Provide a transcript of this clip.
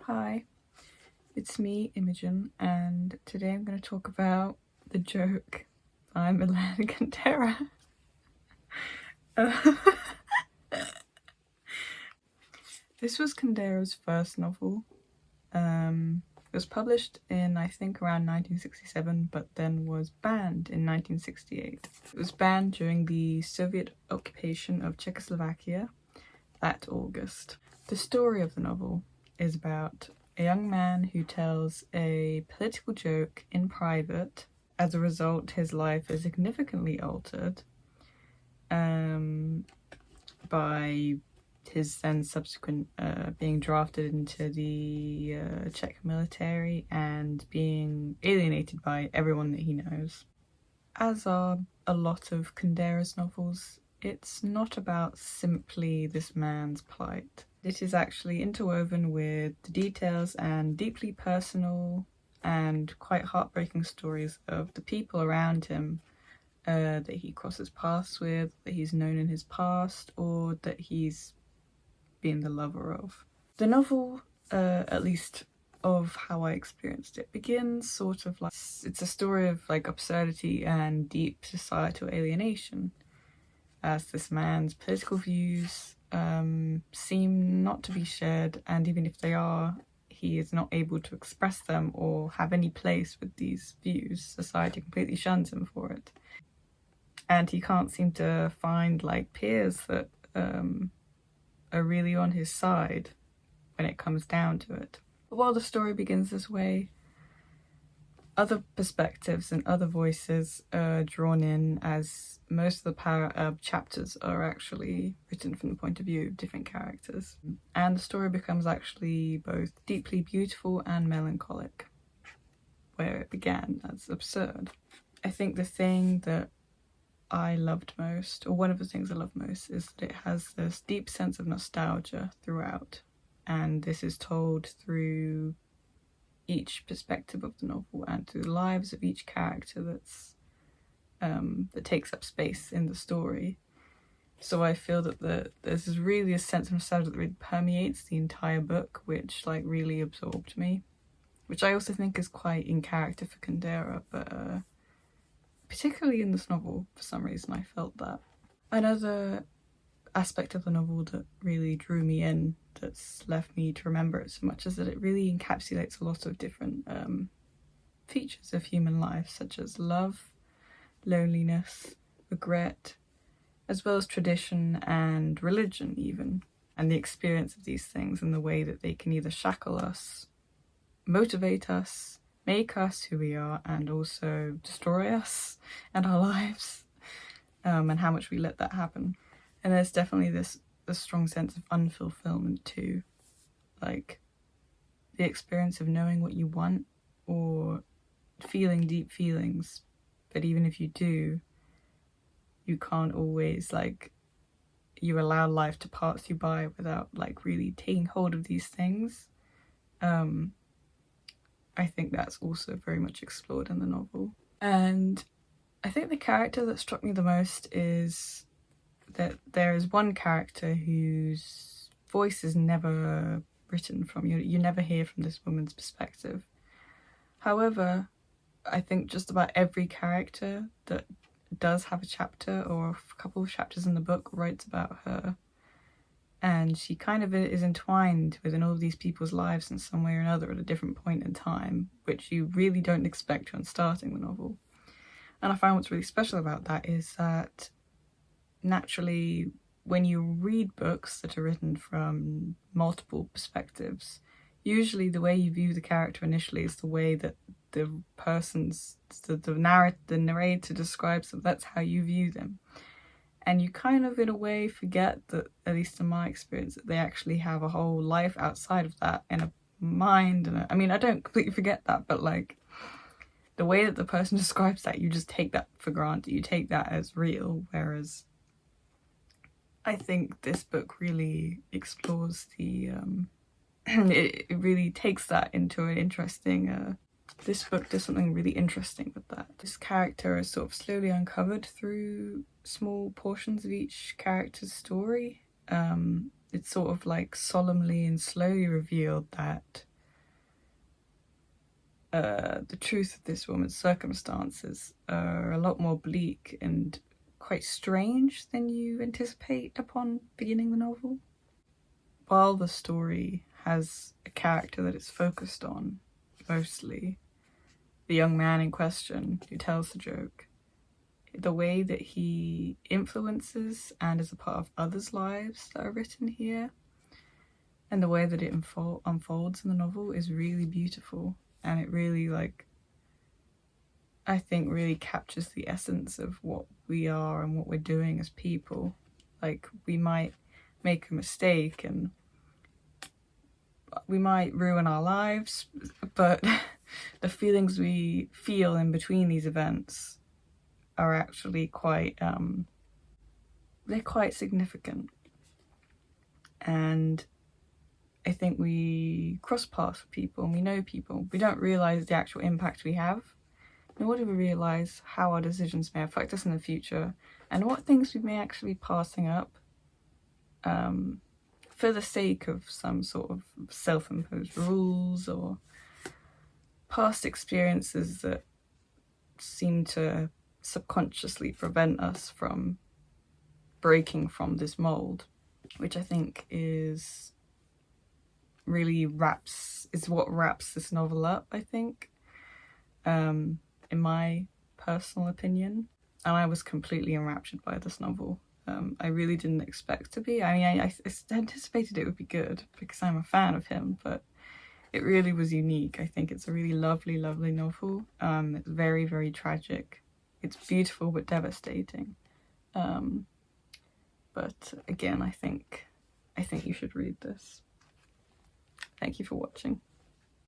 Hi, it's me, Imogen, and today I'm going to talk about The Joke by Milan Kundera. This was Kundera's first novel. It was published in, I think, around 1967, but then was banned in 1968. It was banned during the Soviet occupation of Czechoslovakia that August. The story of the novel is about a young man who tells a political joke in private. As a result, his life is significantly altered by his then subsequent being drafted into the Czech military and being alienated by everyone that he knows. As are a lot of Kundera's novels, it's not about simply this man's plight. It is actually interwoven with the details and deeply personal and quite heartbreaking stories of the people around him that he crosses paths with, that he's known in his past, or that he's been the lover of. The novel, at least of how I experienced it, begins sort of like it's a story of like absurdity and deep societal alienation, as this man's political views seem not to be shared, and even if they are, he is not able to express them or have any place with these views. Society completely shuns him for it, and he can't seem to find like peers that are really on his side when it comes down to it. But while the story begins this way, other perspectives and other voices are drawn in, as most of the chapters are actually written from the point of view of different characters. And the story becomes actually both deeply beautiful and melancholic, where it began as absurd. I think the thing that I loved most, or one of the things I love most, is that it has this deep sense of nostalgia throughout. And this is told through each perspective of the novel and through the lives of each character that takes up space in the story. So I feel that there's really a sense of nostalgia that really permeates the entire book, which like really absorbed me, which I also think is quite in character for Kundera, but particularly in this novel, for some reason I felt that. Another aspect of the novel that really drew me in, that's left me to remember it so much, is that it really encapsulates a lot of different features of human life, such as love, loneliness, regret, as well as tradition and religion even, and the experience of these things and the way that they can either shackle us, motivate us, make us who we are, and also destroy us and our lives, and how much we let that happen. And there's definitely this strong sense of unfulfillment too, like the experience of knowing what you want or feeling deep feelings, but even if you do, you can't always, like, you allow life to pass you by without like really taking hold of these things. I think that's also very much explored in the novel. And I think the character that struck me the most is that there is one character whose voice is never written from. You never hear from this woman's perspective. However, I think just about every character that does have a chapter or a couple of chapters in the book writes about her, and she kind of is entwined within all of these people's lives in some way or another at a different point in time, which you really don't expect when starting the novel. And I find what's really special about that is that naturally, when you read books that are written from multiple perspectives, usually the way you view the character initially is the way that the narrator describes them. That's how you view them. And you kind of, in a way, forget that, at least in my experience, that they actually have a whole life outside of that, and a mind. And I mean, I don't completely forget that, but like the way that the person describes that, you just take that for granted. You take that as real, whereas I think this book really explores the it really takes that into an interesting this book does something really interesting with that. This character is sort of slowly uncovered through small portions of each character's story. It's sort of like solemnly and slowly revealed that the truth of this woman's circumstances are a lot more bleak and quite strange than you anticipate upon beginning the novel. While the story has a character that it's focused on, mostly, the young man in question who tells the joke, the way that he influences and is a part of others' lives that are written here, and the way that it unfolds in the novel is really beautiful. And it really, like, I think really captures the essence of what we are and what we're doing as people. Like, we might make a mistake and we might ruin our lives, but the feelings we feel in between these events are actually quite, they're quite significant. And I think we cross paths with people and we know people. We don't realise the actual impact we have, nor do we realise how our decisions may affect us in the future and what things we may actually be passing up for the sake of some sort of self-imposed rules or past experiences that seem to subconsciously prevent us from breaking from this mold, which I think is really what wraps this novel up, I think, in my personal opinion. And I was completely enraptured by this novel. I really didn't expect to be. I mean, I anticipated it would be good because I'm a fan of him, but it really was unique. I think it's a really lovely, lovely novel. It's very, very tragic. It's beautiful but devastating. But again, I think you should read this. Thank you for watching.